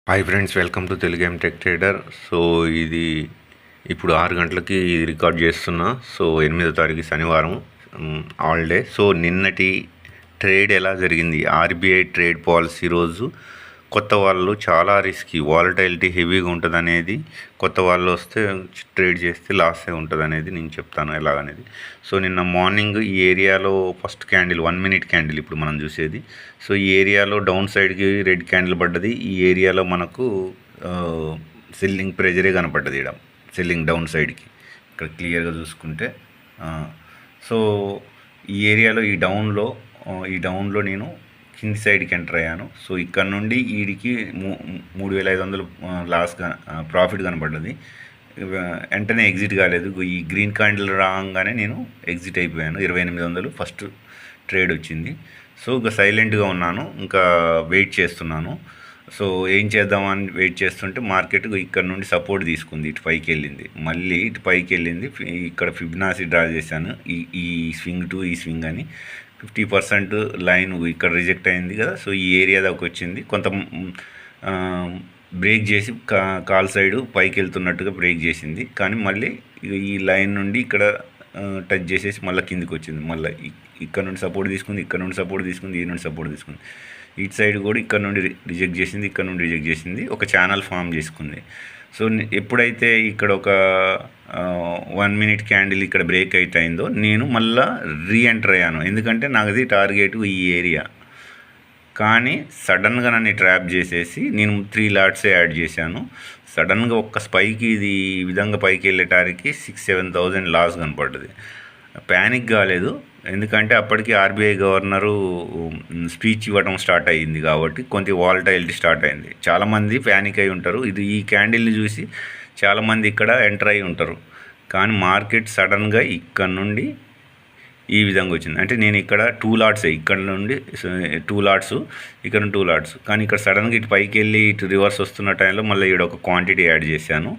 Hi friends, welcome to Telugu game tech trader. So ఇది ఇప్పుడు 6 గంటలకి రికార్డ్ చేస్తున్నా. సో 8వ తారీఖు శనివారం, హాలిడే. సో నిన్నటి ట్రేడ్ ఎలా జరిగింది? ఆర్బీఐ ట్రేడ్ పాలసీ రోజు కొత్త వాళ్ళు చాలా రిస్కీ, వాలటైలిటీ హెవీగా ఉంటుంది అనేది, కొత్త వాళ్ళు వస్తే ట్రేడ్ చేస్తే లాస్ ఉంటుంది అనేది నేను చెప్తాను ఎలాగనేది. సో నిన్న మార్నింగ్ ఈ ఏరియాలో ఫస్ట్ క్యాండిల్ 1 మినిట్ క్యాండిల్ ఇప్పుడు మనం చూసేది. సో ఈ ఏరియాలో డౌన్ సైడ్కి రెడ్ క్యాండిల్ పడ్డది. ఈ ఏరియాలో మనకు సెల్లింగ్ ప్రెజరే కనపడ్డది. ఇక్కడ సెల్లింగ్ డౌన్ సైడ్కి ఇక్కడ క్లియర్గా చూసుకుంటే. సో ఈ ఏరియాలో ఈ డౌన్లో నేను కింది సైడ్కి ఎంటర్ అయ్యాను. సో ఇక్కడ నుండి వీడికి 3500 లాస్ ప్రాఫిట్ కనపడ్డది. వెంటనే ఎగ్జిట్ కాలేదు. ఈ గ్రీన్ క్యాండిల్ రాగానే నేను ఎగ్జిట్ అయిపోయాను. 2800 ఫస్ట్ ట్రేడ్ వచ్చింది. సో ఇంకా సైలెంట్గా ఉన్నాను, ఇంకా వెయిట్ చేస్తున్నాను. సో ఏం చేద్దామని వెయిట్ చేస్తుంటే మార్కెట్ ఇక్కడ నుండి సపోర్ట్ తీసుకుంది, ఇటు పైకి వెళ్ళింది, మళ్ళీ ఇటు పైకి వెళ్ళింది. ఇక్కడ ఫిబ్నాసి డ్రా చేశాను, ఈ స్వింగ్ టు ఈ స్వింగ్ అని. 50% లైన్ ఇక్కడ రిజెక్ట్ అయింది కదా. సో ఈ ఏరియా దాకా వచ్చింది, కొంత బ్రేక్ చేసి కాల్ సైడ్ పైకి వెళ్తున్నట్టుగా బ్రేక్ చేసింది. కానీ మళ్ళీ ఈ లైన్ నుండి ఇక్కడ టచ్ చేసేసి మళ్ళీ కిందికి వచ్చింది. మళ్ళీ ఇక్కడ నుండి సపోర్ట్ తీసుకుంది, ఇక్కడ నుండి సపోర్ట్ తీసుకుంది, ఈ నుండి సపోర్ట్ తీసుకుంది. ఇటు సైడ్ కూడా ఇక్కడ నుండి రిజెక్ట్ చేసింది, ఇక్కడ నుండి రిజెక్ట్ చేసింది, ఒక ఛానల్ ఫామ్ చేసుకుంది. సో ఎప్పుడైతే ఇక్కడ ఒక 1 మినిట్ క్యాండిల్ ఇక్కడ బ్రేక్ అయిందో నేను మళ్ళీ రీఎంటర్ అయ్యాను, ఎందుకంటే నాది టార్గెట్ ఈ ఏరియా. కానీ సడన్గా నన్ను ట్రాప్ చేసేసి నేను 3 లాట్సే యాడ్ చేశాను. సడన్గా ఒక్క స్పైకి ఇది ఈ విధంగా పైకి వెళ్ళేటానికి 6-7,000 లాస్ కనపడ్డది. ప్యానిక్ కాలేదు, ఎందుకంటే అప్పటికి ఆర్బీఐ గవర్నరు స్పీచ్ ఇవ్వడం స్టార్ట్ అయ్యింది కాబట్టి కొంత వాలటైలిటీ స్టార్ట్ అయింది. చాలామంది ప్యానిక్ అయి ఉంటారు, ఇది ఈ క్యాండిల్ని చూసి చాలామంది ఇక్కడ ఎంటర్ అయి ఉంటారు. కానీ మార్కెట్ సడన్గా ఇక్కడ నుండి ఈ విధంగా వచ్చింది. అంటే నేను ఇక్కడ 2 లాట్స్, ఇక్కడ నుండి 2 లాట్స్, ఇక్కడ 2 లాట్స్. కానీ ఇక్కడ సడన్గా ఇటు పైకి వెళ్ళి ఇటు రివర్స్ వస్తున్న టైంలో మళ్ళీ ఇక్కడ ఒక క్వాంటిటీ యాడ్ చేశాను.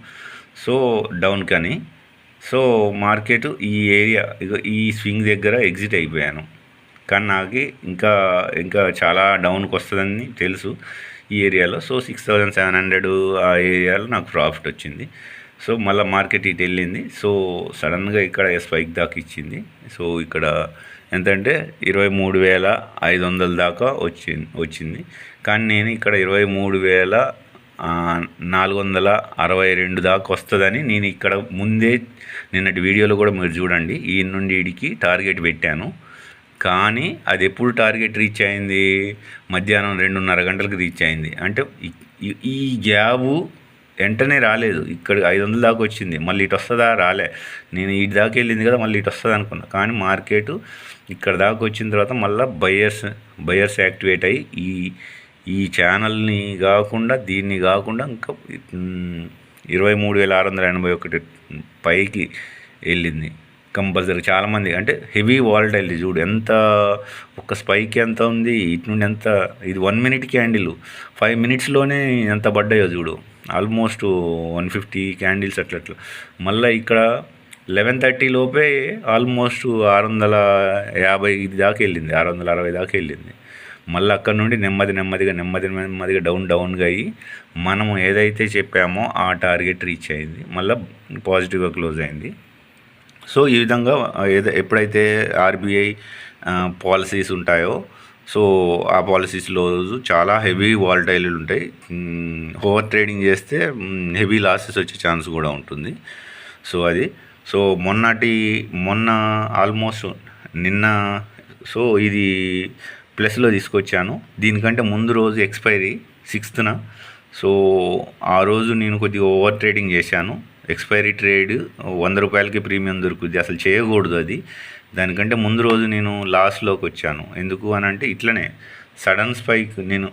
సో డౌన్ కానీ. సో మార్కెట్ ఈ ఏరియా ఈ స్వింగ్ దగ్గర ఎగ్జిట్ అయిపోయాను. కానీ నాకు ఇంకా చాలా డౌన్కి వస్తుందని తెలుసు ఈ ఏరియాలో. సో 6,700 ఆ ఏరియాలో నాకు ప్రాఫిట్ వచ్చింది. సో మళ్ళీ మార్కెట్ ఇటు వెళ్ళింది. సో సడన్గా ఇక్కడ స్పైక్ దాకా ఇచ్చింది. సో ఇక్కడ ఎంతంటే 23,500 దాకా వచ్చింది. కానీ నేను ఇక్కడ 23,462 దాకా వస్తుందని నేను ఇక్కడ ముందే నిన్నటి వీడియోలో కూడా మీరు చూడండి, ఈ నుండి వీడికి టార్గెట్ పెట్టాను. కానీ అది ఎప్పుడు టార్గెట్ రీచ్ అయింది? మధ్యాహ్నం 2:30 గంటలకు రీచ్ అయింది. అంటే ఈ గ్యాబు వెంటనే రాలేదు, ఇక్కడ 500 దాకా వచ్చింది. మళ్ళీ ఇటు వస్తుందా? రాలే. నేను ఇటు దాకా వెళ్ళింది కదా, మళ్ళీ ఇటు వస్తుంది అనుకున్నా. కానీ మార్కెట్ ఇక్కడ దాకా వచ్చిన తర్వాత మళ్ళీ బయర్స్ యాక్టివేట్ అయ్యి ఈ ఛానల్ని కాకుండా దీన్ని కాకుండా ఇంకా 23,681 పైకి వెళ్ళింది కంపల్సరీ. చాలామంది అంటే హెవీ వాలటైలిటీ చూడు, ఎంత ఒక్క స్పైక్ ఎంత ఉంది, ఇటు నుండి ఎంత. ఇది 1 మినిట్ క్యాండిల్ 5 మినిట్స్లోనే ఎంత పడ్డాయో చూడు, ఆల్మోస్ట్ 150 క్యాండిల్స్ అట్లా. మళ్ళీ ఇక్కడ 11:30 లోపే ఆల్మోస్ట్ 650 దాకా వెళ్ళింది, 660 దాకా వెళ్ళింది. మళ్ళీ అక్కడ నుండి నెమ్మదిగా డౌన్గా అయ్యి మనము ఏదైతే చెప్పామో ఆ టార్గెట్ రీచ్ అయింది, మళ్ళీ పాజిటివ్గా క్లోజ్ అయింది. సో ఈ విధంగా ఎప్పుడైతే ఆర్బీఐ పాలసీస్ ఉంటాయో, సో ఆ పాలసీస్లో చాలా హెవీ వాలటైలీలు ఉంటాయి. ఓవర్ ట్రేడింగ్ చేస్తే హెవీ లాసెస్ వచ్చే ఛాన్స్ కూడా ఉంటుంది. సో అది మొన్న ఆల్మోస్ట్ నిన్న, సో ఇది ప్లస్లో తీసుకొచ్చాను. దీనికంటే ముందు రోజు ఎక్స్పైరీ 6th. సో ఆ రోజు నేను కొద్దిగా ఓవర్ ట్రేడింగ్ చేశాను. ఎక్స్పైరీ ట్రేడ్ 100 రూపాయలకి ప్రీమియం దొరుకుద్ది, అసలు చేయకూడదు అది. దానికంటే ముందు రోజు నేను లాస్లోకి వచ్చాను. ఎందుకు అని అంటే ఇట్లనే సడన్ స్పైక్ నేను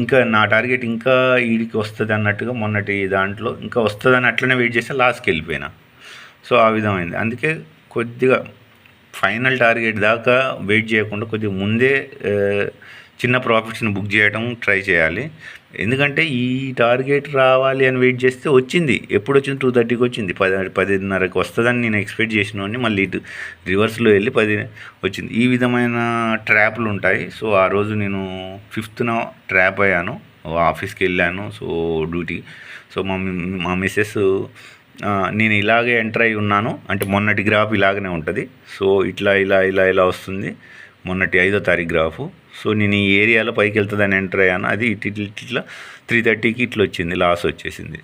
ఇంకా నా టార్గెట్ ఇంకా వీడికి వస్తుంది అన్నట్టుగా మొన్నటి దాంట్లో ఇంకా వస్తుందని అట్లనే వెయిట్ చేస్తే లాస్కి వెళ్ళిపోయినా. సో ఆ విధమైంది. అందుకే కొద్దిగా ఫైనల్ టార్గెట్ దాకా వెయిట్ చేయకుండా కొద్దిగా ముందే చిన్న ప్రాఫిట్స్ని బుక్ చేయడం ట్రై చేయాలి. ఎందుకంటే ఈ టార్గెట్ రావాలి అని వెయిట్ చేస్తే వచ్చింది. ఎప్పుడు వచ్చింది? 2:30కి వచ్చింది. 10:30కి వస్తుందని నేను ఎక్స్పెక్ట్ చేసినవన్నీ మళ్ళీ ఇటు రివర్స్లో వెళ్ళి 10 వచ్చింది. ఈ విధమైన ట్రాప్లు ఉంటాయి. సో ఆ రోజు నేను 5th ట్రాప్ అయ్యాను. ఆఫీస్కి వెళ్ళాను. So duty. సో మా మిస్సెస్ నేను ఇలాగే ఎంటర్ అయి ఉన్నాను అంటే మొన్నటి గ్రాఫ్ ఇలాగనే ఉంటుంది. సో ఇట్లా ఇలా ఇలా ఇలా వస్తుంది మొన్నటి 5వ తారీఖు గ్రాఫు. సో నేను ఈ ఏరియాలో పైకి వెళ్తుందని ఎంటర్ అయ్యాను. అది ఇట్లా 3:30కి ఇట్లా వచ్చింది, లాస్ వచ్చేసింది.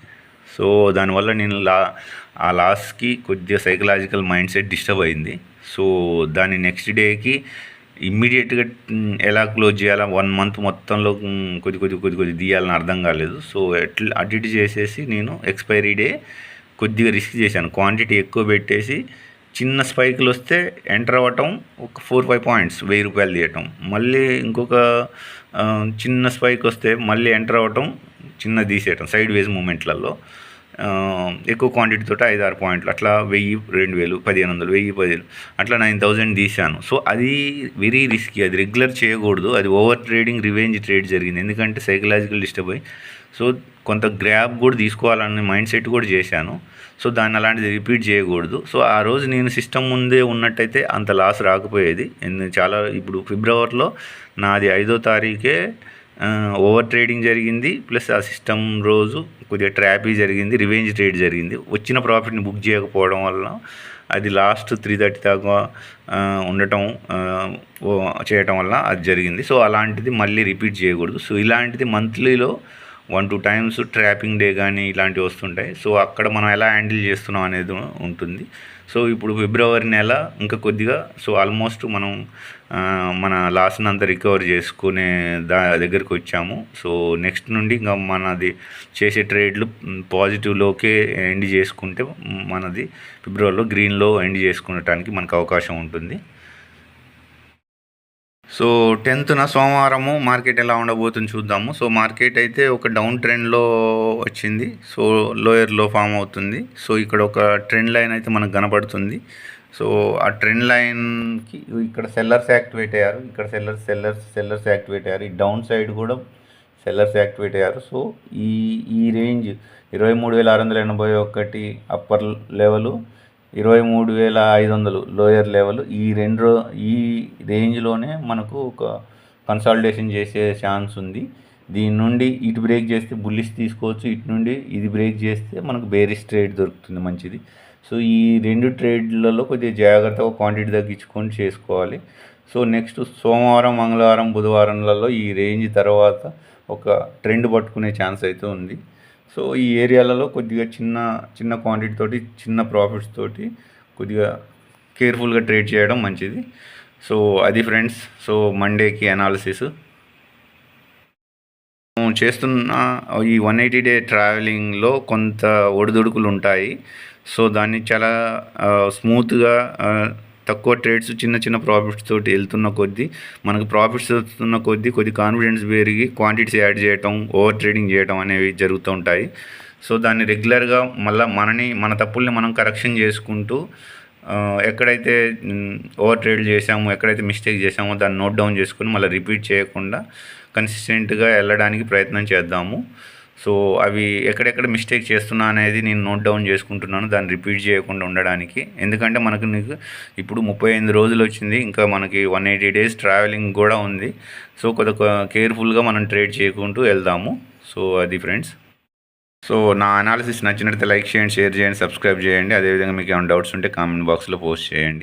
సో దానివల్ల నేను ఆ లాస్కి కొద్దిగా సైకలాజికల్ మైండ్ సెట్ డిస్టర్బ్ అయింది. సో దాని నెక్స్ట్ డేకి ఇమ్మీడియట్గా ఎలా క్లోజ్ చేయాలా, 1 మంత్ మొత్తంలో కొద్ది తీయాలని అర్థం కాలేదు. సో అటు ఇటు చేసేసి నేను ఎక్స్పైరీ డే కొద్దిగా రిస్క్ చేశాను. క్వాంటిటీ ఎక్కువ పెట్టేసి చిన్న స్పైకులు వస్తే ఎంటర్ అవ్వటం, ఒక 4-5 పాయింట్స్ ₹1000 తీయటం, మళ్ళీ ఇంకొక చిన్న స్పైక్ వస్తే మళ్ళీ ఎంటర్ అవ్వటం, చిన్న తీసేయటం సైడ్ వేస్ మూమెంట్లలో. ఎక్కువ క్వాంటిటీతో 5-6 పాయింట్లు అట్లా 1000, 2000, 1500, 1000, 10,000 అట్లా 9000 తీశాను. సో అది వెరీ రిస్కీ, అది రెగ్యులర్ చేయకూడదు. అది ఓవర్ ట్రేడింగ్, రివెంజ్ ట్రేడ్ జరిగింది. ఎందుకంటే సైకలాజికల్ డిస్టర్బ్ అయ్యి సో కొంత గ్రాబ్ కూడా తీసుకోవాలనే మైండ్ సెట్ కూడా చేశాను. సో దాన్ని అలాంటిది రిపీట్ చేయకూడదు. సో ఆ రోజు నేను సిస్టమ్ ముందే ఉన్నట్టయితే అంత లాస్ రాకపోయేది. చాలా ఇప్పుడు ఫిబ్రవరిలో నాది 5వ తారీఖే ఓవర్ ట్రేడింగ్ జరిగింది, ప్లస్ ఆ సిస్టమ్ రోజు కొద్దిగా ట్రాపీ జరిగింది, రివెంజ్ ట్రేడ్ జరిగింది. వచ్చిన ప్రాఫిట్ని బుక్ చేయకపోవడం వల్ల అది లాస్ట్ 3:30 దాకా ఉండటం చేయటం వల్ల అది జరిగింది. సో అలాంటిది మళ్ళీ రిపీట్ చేయకూడదు. సో ఇలాంటిది మంత్లీలో 1-2 టైమ్స్ ట్రాపింగ్ డే కానీ ఇలాంటివి వస్తుంటాయి. సో అక్కడ మనం ఎలా హ్యాండిల్ చేస్తున్నాం అనేది ఉంటుంది. సో ఇప్పుడు ఫిబ్రవరి నెల ఇంకా కొద్దిగా సో ఆల్మోస్ట్ మనం మన లాస్ని అంతా రికవర్ చేసుకునే దగ్గరికి వచ్చాము. సో నెక్స్ట్ నుండి ఇంకా మనది చేసే ట్రేడ్లు పాజిటివ్లోకే ఎండ్ చేసుకుంటే మనది ఫిబ్రవరిలో గ్రీన్లో ఎండ్ చేసుకునటానికి మనకు అవకాశం ఉంటుంది. సో 10న సోమవారము మార్కెట్ ఎలా ఉండబోతుంది చూద్దాము. సో మార్కెట్ అయితే ఒక డౌన్ ట్రెండ్లో వచ్చింది. సో లోయర్లో ఫామ్ అవుతుంది. సో ఇక్కడ ఒక ట్రెండ్ లైన్ అయితే మనకు కనపడుతుంది. సో ఆ ట్రెండ్ లైన్కి ఇక్కడ సెల్లర్స్ యాక్టివేట్ అయ్యారు, ఇక్కడ సెల్లర్స్ యాక్టివేట్ అయ్యారు, ఈ డౌన్ సైడ్ కూడా సెల్లర్స్ యాక్టివేట్ అయ్యారు. సో ఈ range 23,681 upper level, 23,500 lower level. ఈ రేంజ్లోనే మనకు ఒక కన్సాలిడేషన్ చేసే ఛాన్స్ ఉంది. దీని నుండి ఇటు బ్రేక్ చేస్తే బుల్లిష్ తీసుకోవచ్చు, ఇటు నుండి ఇది బ్రేక్ చేస్తే మనకు బేరిష్ ట్రేడ్ దొరుకుతుంది మంచిది. సో ఈ 2 ట్రేడ్లలో కొద్దిగా జాగ్రత్తగా క్వాంటిటీ తగ్గించుకొని చేసుకోవాలి. సో నెక్స్ట్ సోమవారం, మంగళవారం, బుధవారంలలో ఈ రేంజ్ తర్వాత ఒక ట్రెండ్ పట్టుకునే ఛాన్స్ అయితే ఉంది. సో ఈ ఏరియాలలో కొద్దిగా చిన్న క్వాంటిటీ తోటి, చిన్న ప్రాఫిట్స్ తోటి కొద్దిగా కేర్ఫుల్గా ట్రేడ్ చేయడం మంచిది. సో అది ఫ్రెండ్స్. సో మండేకి అనాలిసిస్ చేస్తున్న ఈ 180 డే ట్రావెలింగ్లో కొంత ఒడిదుడుకులు ఉంటాయి. సో దాన్ని చాలా స్మూత్గా తక్కువ ట్రేడ్స్, చిన్న ప్రాఫిట్స్ తోటి వెళ్తున్న కొద్దీ మనకు ప్రాఫిట్స్ వస్తున్న కొద్ది కాన్ఫిడెన్స్ పెరిగి క్వాంటిటీస్ యాడ్ చేయటం, ఓవర్ ట్రేడింగ్ చేయటం అనేవి జరుగుతూ ఉంటాయి. సో దాన్ని రెగ్యులర్గా మళ్ళీ మన తప్పుల్ని మనం కరెక్షన్ చేసుకుంటూ ఎక్కడైతే ఓవర్ ట్రేడ్ చేసామో, ఎక్కడైతే మిస్టేక్ చేసామో దాన్ని నోట్ డౌన్ చేసుకుని మళ్ళీ రిపీట్ చేయకుండా కన్సిస్టెంట్గా వెళ్ళడానికి ప్రయత్నం చేద్దాము. సో అవి ఎక్కడెక్కడ మిస్టేక్ చేస్తున్నా అనేది నేను నోట్ డౌన్ చేసుకుంటున్నాను, దాన్ని రిపీట్ చేయకుండా ఉండడానికి. ఎందుకంటే నీకు ఇప్పుడు 35 రోజులు వచ్చింది, ఇంకా మనకి 180 డేస్ ట్రావెలింగ్ కూడా ఉంది. సో కొద్దిగా కేర్ఫుల్గా మనం ట్రేడ్ చేయకుంటూ వెళ్దాము. సో అది ఫ్రెండ్స్. సో నా అనాలిసిస్ నచ్చినట్లయితే లైక్ చేయండి, షేర్ చేయండి, సబ్స్క్రైబ్ చేయండి. అదేవిధంగా మీకు ఏమైనా డౌట్స్ ఉంటే కామెంట్ బాక్స్లో పోస్ట్ చేయండి.